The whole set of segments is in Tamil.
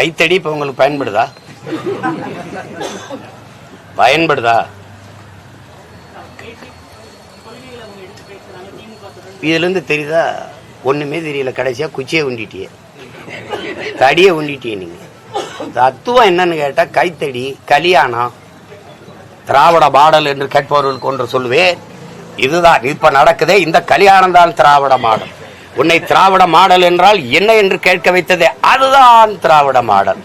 கைத்தடி இப்ப உங்களுக்கு பயன்படுதா? பயன்படுதா? இதுல இருந்து தெரியுதா? ஒண்ணுமே தெரியல. கடைசியா குச்சியை உண்டிட்டிய, தடியை உண்டிட்டிய. நீங்க தத்துவம் என்னன்னு கேட்டா கைத்தடி, கல்யாணம், திராவிட மாடல் என்று கேட்பவர்களுக்கு ஒன்று சொல்லுவேன். இதுதான் இப்ப நடக்குதே, இந்த கல்யாணம் தான் திராவிட மாடல். உன்னை திராவிட மாடல் என்றால் என்ன என்று கேட்க வைத்ததே அதுதான் திராவிட மாடல்.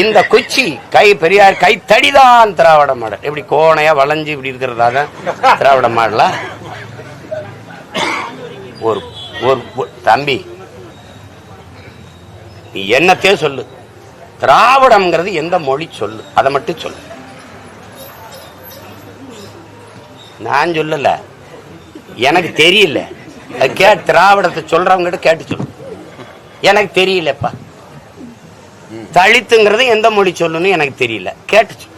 இந்த குச்சி கை பெரியார் கைத்தடிதான் திராவிட மாடல். எப்படி கோணையா வளைஞ்சு இப்படி இருக்கிறதா திராவிட மாடலா? ஒரு தம்பி, நீ என்னத்தையே சொல்லு, திராவிடம்ங்கிறது எந்த மொழி சொல்லு, அதை மட்டும் சொல்லு. நான் சொல்லல, எனக்கு தெரியல. திராவிடத்தை சொல்றவங்க கேட்டு சொல்லு. எனக்கு தெரியலப்பா. தலித்துங்கிறது எந்த மொழி சொல்லுன்னு எனக்கு தெரியல, கேட்டு சொல்லு.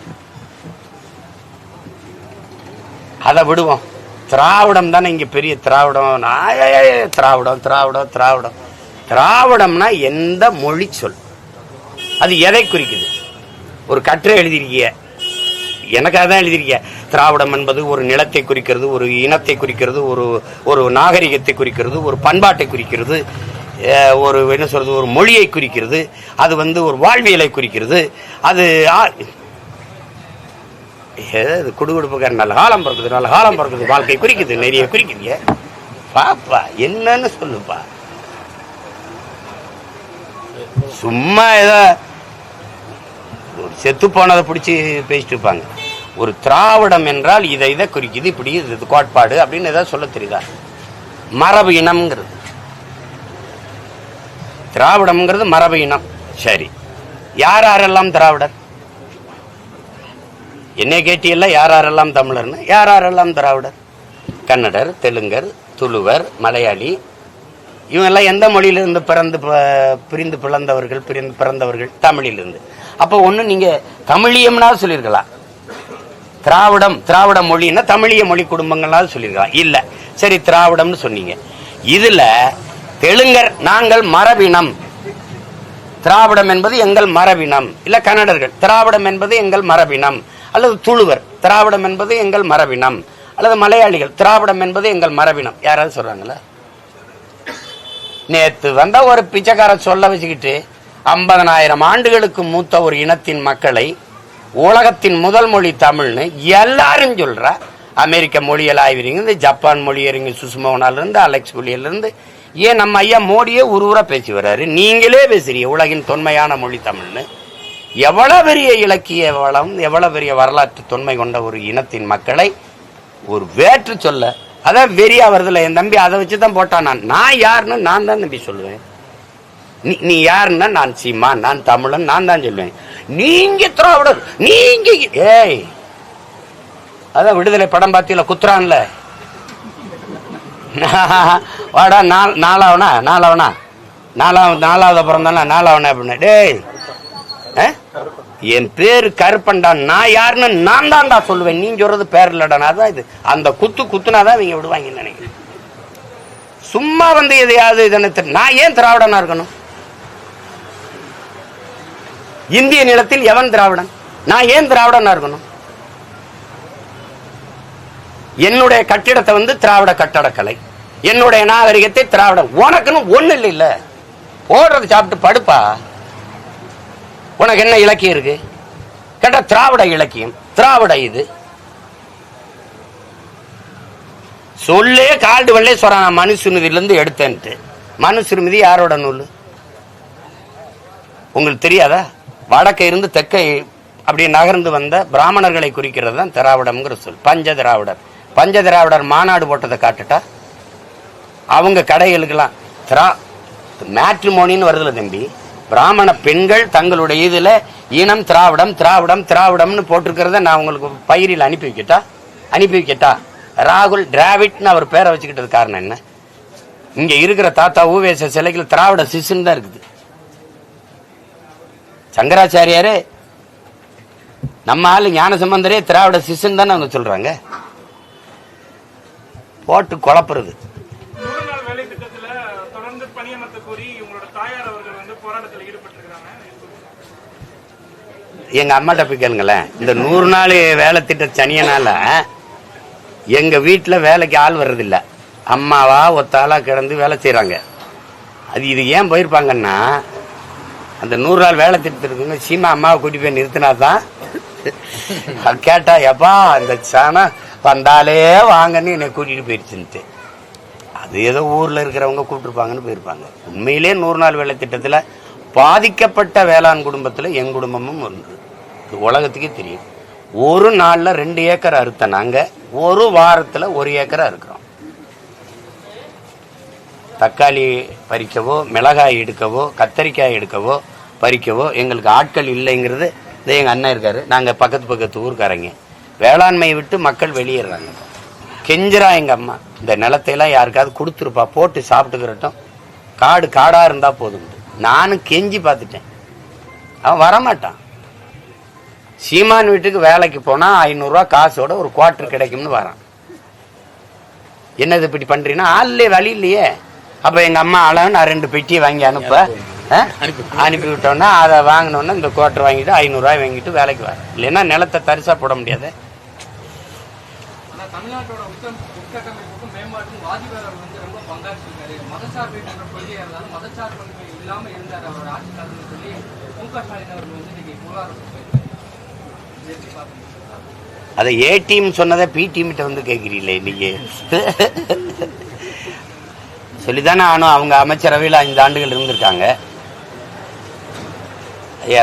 அதை விடுவோம். திராவிடம் தானே இங்க பெரிய திராவிடம். திராவிடம் திராவிடம் திராவிடம் திராவிடம்னா எந்த மொழி சொல், அது எதை குறிக்குது? ஒரு கட்டுரை எழுதிருக்கிய, எனக்காக தான் எழுதிருக்கிய. திராவிடம் என்பது ஒரு நிலத்தை குறிக்கிறது, ஒரு இனத்தை குறிக்கிறது, ஒரு நாகரிகத்தை குறிக்கிறது, ஒரு பண்பாட்டை குறிக்கிறது, ஒரு என்ன சொல்றது, ஒரு மொழியை குறிக்கிறது, அது ஒரு வாழ்வியலை குறிக்கிறது. அது குடுகுடுப்புக்கார நல்ல காலம் பிறக்குது, நல்ல காலம் பிறக்குது, வாழ்க்கை குறிக்குது, நிறைய குறிக்குது. பாப்பா என்னன்னு சொல்லுப்பா. சும்மா ஏதோ செத்து போனதை பிடிச்சி பேசிட்டு இருப்பாங்க. ஒரு திராவிடம் என்றால் இதை குறிக்குது, இப்படி இது கோட்பாடு அப்படின்னு ஏதாவது சொல்ல தெரியுதா? மரபு இனம்ங்கிறது திராவிடம்ங்கிறது மரபு இனம். சரி, யார் யாரெல்லாம் திராவிடர்? என்ன கேட்டியல்ல, யார் யாரெல்லாம் தமிழர்னு? யார் யாரெல்லாம் திராவிடர்? கன்னடர், தெலுங்கர், துளுவர், மலையாளி, இவங்கெல்லாம் எந்த மொழியிலிருந்து பிரிந்து பிறந்தவர்கள்? தமிழிலிருந்து. அப்போ ஒண்ணு நீங்க தமிழியம்னா சொல்லியிருக்கலாம், திராவிட மொழின்னா தமிழிய மொழி குடும்பங்கள்னாவது சொல்லியிருக்கலாம். இல்ல, சரி திராவிடம்னு சொன்னீங்க. இதுல தெலுங்கர் நாங்கள் மரபினம், திராவிடம் என்பது எங்கள் மரபினம். இல்ல கன்னடர்கள் திராவிடம் என்பது எங்கள் மரபினம், அல்லது துளுவர் திராவிடம் என்பது எங்கள் மரபினம், அல்லது மலையாளிகள் திராவிடம் என்பது எங்கள் மரபினம். யாராவது சொல்றாங்களா? நேத்து வந்த ஒரு பிச்சைக்கார சொல்ல வச்சுக்கிட்டு 50,000 ஆண்டுகளுக்கு மூத்த ஒரு இனத்தின் மக்களை உலகத்தின் முதல் மொழி தமிழ்னு எல்லாரும் சொல்ற. அமெரிக்க மொழியல் ஆய்வறிஞர், ஜப்பான் மொழியறிஞர் சுஷ்மோனால இருந்து, அலெக்ஸ் புலியில இருந்து, ஏன் நம்ம ஐயா மோடியே ஊரா பேசி வர்றாரு. நீங்களே பேசுறீங்க உலகின் தொன்மையான மொழி தமிழ்னு. எவ்வளவு பெரிய இலக்கிய வளம், எவ்வளவு பெரிய வரலாற்று தொன்மை கொண்ட ஒரு இனத்தின் மக்களை ஒரு வேற்று சொல்ல, அதான் வெறியா வருதுல. என் தம்பி அதை வச்சுதான் போட்டான். நான் யாருன்னு நான் தான் தம்பி சொல்லுவேன். நீ யாருன்னா நான் சீமா, நான் தமிழன், நான் தான் சொல்லுவேன். நீங்க திராவிடர், நீங்க ஏய், அதான் விடுதலை படம் பார்த்தீங்களா, குத்துறான்ல, வாடா நாலாவது அப்புறம் தானே நாலாவனா அப்படின்னா, டேய் என் பேரு கருப்பண்டா, நான் யாருன்னு நான் தான்டா சொல்லுவேன், நீ சொல்றது பேர் இல்லடா. அதான் இது, அந்த குத்துனாதான் இவங்க விடுவாங்கன்னு நினைக்கிறேன். சும்மா எதையாவது இதனை நான் ஏன் திராவிடனா இருக்கணும்? இந்திய நிலத்தில் எவன் திராவிடன்? நான் ஏன் திராவிடனா இருக்கணும்? என்னுடைய கட்டிடத்தை திராவிட கட்டடக்கலை, என்னுடைய நாகரிகத்தை திராவிடம். உனக்குன்னு ஒண்ணு இல்ல, போடுறது சாப்பிட்டு படுப்பா. உனக்கு என்ன இலக்கியம் இருக்கு கேட்டா திராவிட இலக்கியம், திராவிட இது சொல்லே. கால்டு வெள்ளே சொல்றான், மனுசுமிதில இருந்து எடுத்தேன்ட்டு. மனுசுமிதி யாரோட நூல் உங்களுக்கு தெரியாதா? வடக்க இருந்து தெற்கை அப்படி நகர்ந்து வந்த பிராமணர்களை குறிக்கிறது தான் திராவிடம்ங்கிற சொல். பஞ்ச திராவிடர் மாநாடு போட்டதை காட்டுட்டா, அவங்க கடைகளுக்கெல்லாம் மேட்ரிமோனின்னு வருதுல தம்பி, பிராமண பெண்கள் தங்களுடைய இதுல இனம் திராவிடம்னு போட்டிருக்கிறத நான் உங்களுக்கு பயிரில் அனுப்பி வைக்கட்டா? ராகுல் டிராவிட்னு அவர் பேரை வச்சுக்கிட்டது காரணம் என்ன? இங்க இருக்கிற தாத்தா ஊவேச சிலைகள் திராவிட சிசுன்னு தான் இருக்குது. சங்கராச்சாரியாரே, நம்ம ஆளு ஞான சம்பந்தரே திராவிட சிசுன்னு தானே அவங்க சொல்றாங்க. போட்டு குழப்புறது. எங்க அம்மாட்ட போய் கேளுங்களேன், இந்த 100 நாள் வேலை திட்ட சனியனால எங்க வீட்டுல வேலைக்கு ஆள் வர்றதில்ல. அம்மாவா ஒத்தாளா கிடந்து வேலை செய்யறாங்க. அது இது ஏன் போயிருப்பாங்கன்னா, அந்த 100 நாள் வேலை திட்டத்திற்கு சீமா அம்மாவை கூட்டி போய் நிறுத்தினாதான் கேட்டா எப்பா அந்த சாணம் வந்தாலே வாங்கன்னு என்னை கூட்டிட்டு போயிருச்சுன்ட்டு. அது ஏதோ ஊர்ல இருக்கிறவங்க கூப்பிட்டுருப்பாங்கன்னு போயிருப்பாங்க. உண்மையிலே 100 நாள் வேலை திட்டத்துல பாதிக்கப்பட்ட வேளாண் குடும்பத்துல என் குடும்பமும் ஒன்று. உலகத்துக்கே தெரியும். ஒரு நாள்ல 2 ஏக்கர் அறுத்த நாங்க ஒரு வாரத்துல 1 ஏக்கர் அறுக்கிறோம். தக்காளி பறிக்கவோ, மிளகாய் எடுக்கவோ, கத்தரிக்காய் எடுக்கவோ, பறிக்கவோ எங்களுக்கு ஆட்கள் இல்லைங்கிறது. எங்க அண்ணன் இருக்காரு, நாங்க பக்கத்து ஊருக்காரங்க. வேளாண்மையை விட்டு மக்கள் வெளியேறாங்க. கெஞ்சரா எங்க அம்மா, இந்த நிலத்தையெல்லாம் யாருக்காவது கொடுத்துருப்பா, போட்டு சாப்பிட்டுக்கிறட்டும், காடா இருந்தா போதும். நானும் கெஞ்சி பார்த்துட்டேன், அவன் வரமாட்டான். சீமான் வீட்டுக்கு வேலைக்கு போனா 500 ரூபா காசோட ஒரு குவார்டர் கிடைக்கும்னு வரான். என்னது இப்படி பண்றீங்கன்னா, ஆள்லயே வழி இல்லையே. அப்ப எங்க அம்மா அளவு நான் 2 பெட்டியை வாங்கி அனுப்பி விட்டோம்னா, அதை வாங்கினோன்னா இந்த குவார்டர் வாங்கிட்டு 500 ரூபாய் வாங்கிட்டு வேலைக்கு வர. இல்லைன்னா நிலத்தை தரிசா போட முடியாது. அதை ஏ டீம் சொன்னதை பி டீம் வந்து கேட்கிறீங்களே நீங்க. சொல்லித்தானே ஆனும். அவங்க அமைச்சரவையில் 5 ஆண்டுகள் இருந்திருக்காங்க.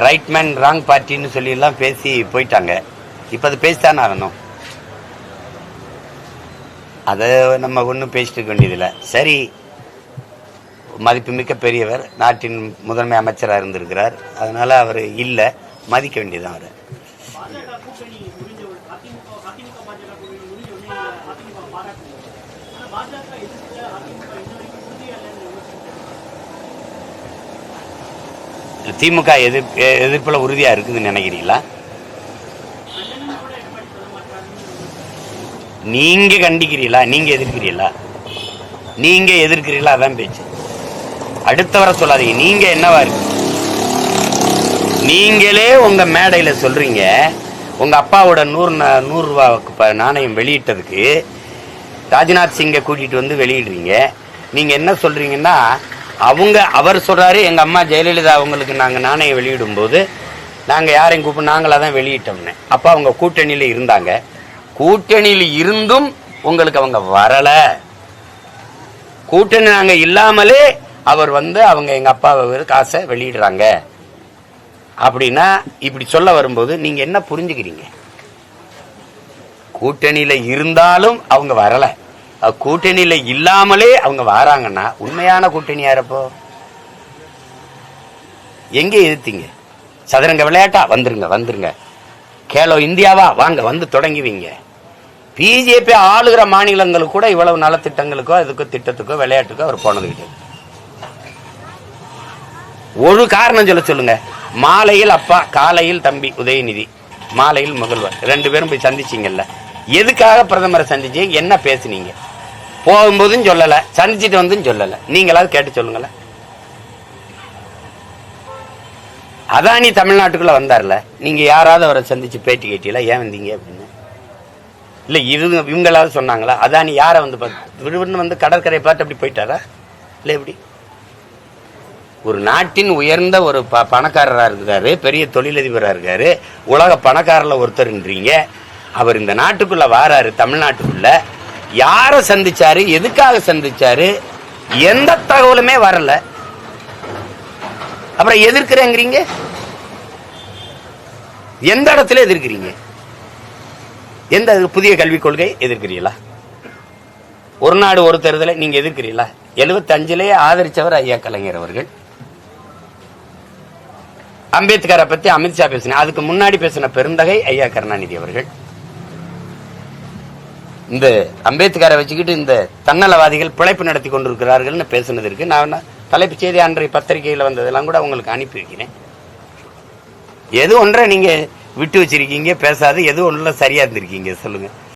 ரைட் மேன் ராங் பார்ட்டின்னு சொல்லி எல்லாம் பேசி போயிட்டாங்க. இப்ப அது பேசித்தானே ஆகணும். அதை நம்ம ஒன்றும் பேசிட்டு இருக்க வேண்டியதில்லை. சரி, மதிப்புமிக்க பெரியவர், நாட்டின் முதன்மை அமைச்சராக இருந்திருக்கிறார். அதனால அவர் இல்லை, மதிக்க வேண்டியதான். அவர் திமுக எதிர்ப்புல உறுதியா இருக்குதுன்னு நினைக்கிறீங்களா? நீங்க கண்டிக்கிறீங்களா? நீங்க எதிர்க்கிறீங்களா? அதான் பேச்சு. அடுத்தவரை சொல்லாதீங்க. நீங்க என்னவா இருக்கு? நீங்களே உங்க மேடையில சொல்றீங்க, உங்க அப்பாவோட 100 ரூபாய்க்கு நாணயம் வெளியிட்டதுக்கு ராஜ்நாத் சிங்கை கூட்டிட்டு வந்து வெளியிடுறீங்க. நீங்க என்ன சொல்றீங்கன்னா, அவர் சொல்றாரு, எங்க அம்மா ஜெயலலிதா அவங்களுக்கு நாங்க நாணயம் வெளியிடும் போது நாங்க யாரையும் கூப்பிட்டு நாங்களாதான் வெளியிட்டோம்னு. அப்ப அவங்க கூட்டணியில இருந்தாங்க. கூட்டணியில் இருந்தும் உங்களுக்கு அவங்க வரல. கூட்டணி நாங்க இல்லாமலே அவர் அவங்க எங்க அப்பாவை காசை வெளியிடுறாங்க அப்படின்னா, இப்படி சொல்ல வரும்போது நீங்க என்ன புரிஞ்சுக்கிறீங்க? கூட்டணியில இருந்தாலும் அவங்க வரல, கூட்டணியில இல்லாமலே அவங்க வராங்கன்னா உண்மையான கூட்டணி யாரப்போ? எங்க எதிர்த்தீங்க? சதுரங்க விளையாட்டா? வந்துருங்க. கேலோ இந்தியாவா? வாங்க, வந்து தொடங்கிவீங்க. பிஜேபி ஆளுகிற மாநிலங்களுக்கு கூட இவ்வளவு நலத்திட்டங்களுக்கோ இதுக்கோ திட்டத்துக்கோ விளையாட்டுக்கோ அவர் போனது கிடையாது. ஒரு காரணம் சொல்லுங்க. மாலையில் அப்பா, காலையில் தம்பி உதயநிதி, மாலையில் முதல்வர், 2 பேரும் போய் சந்திச்சீங்கல்ல. எதுக்காக பிரதமரை சந்திச்சீங்க? என்ன பேசுனீங்க? போகும்போதும் சொல்லல, சந்திச்சுட்டு வந்தும் சொல்லல. நீங்களாவது கேட்டு சொல்லுங்களேன். அதானி தமிழ்நாட்டுக்குள்ள வந்தார்ல, நீங்க யாராவது அவரை சந்திச்சு பேட்டி கேட்டீங்களா? ஏன் வந்தீங்க அப்படின்னு? இல்ல இவங்களாவது சொன்னாங்களா? அதானி யார வந்து கடற்கரை பார்த்து அப்படி போயிட்டாரா? இல்ல எப்படி? ஒரு நாட்டின் உயர்ந்த ஒரு பணக்காரரா இருக்காரு, பெரிய தொழிலதிபரா இருக்காரு, உலக பணக்காரர்ல ஒருத்தர்ன்றீங்க. அவர் இந்த நாட்டுக்குள்ள வாராரு, தமிழ்நாட்டுக்குள்ள யார சந்திச்சாரு, எதுக்காக சந்திச்சாரு, எந்த தகவலுமே வரல. அப்புறம் எதிர்க்கிறேங்கிறீங்க. எந்த இடத்துல எதிர்க்கிறீங்க? எந்த புதிய கல்விக் கொள்கை எதிர்க்கிறீங்களா? ஒரு நாடு ஒரு தேர்தலை நீங்க எதிர்க்கிறீங்களா? 75லேயே ஆதரிச்சவர் ஐயா கலைஞர் அவர்கள். அம்பேத்கரை பத்தி அமித்ஷா பேசின, அதுக்கு முன்னாடி பேசின பெருந்தகை ஐயா கருணாநிதி அவர்கள். இந்த அம்பேத்கரை வச்சுக்கிட்டு இந்த தன்னலவாதிகள் பிழைப்பு நடத்தி கொண்டிருக்கிறார்கள் பேசுனது இருக்கு. நான் தலைப்பு செய்தி அன்றைய பத்திரிகையில் வந்ததெல்லாம் கூட உங்களுக்கு அனுப்பி வைக்கிறேன். எது ஒன்றை நீங்க விட்டு வச்சிருக்கீங்க பேசாது, எது ஒன்றுல சரியா இருந்திருக்கீங்க சொல்லுங்க.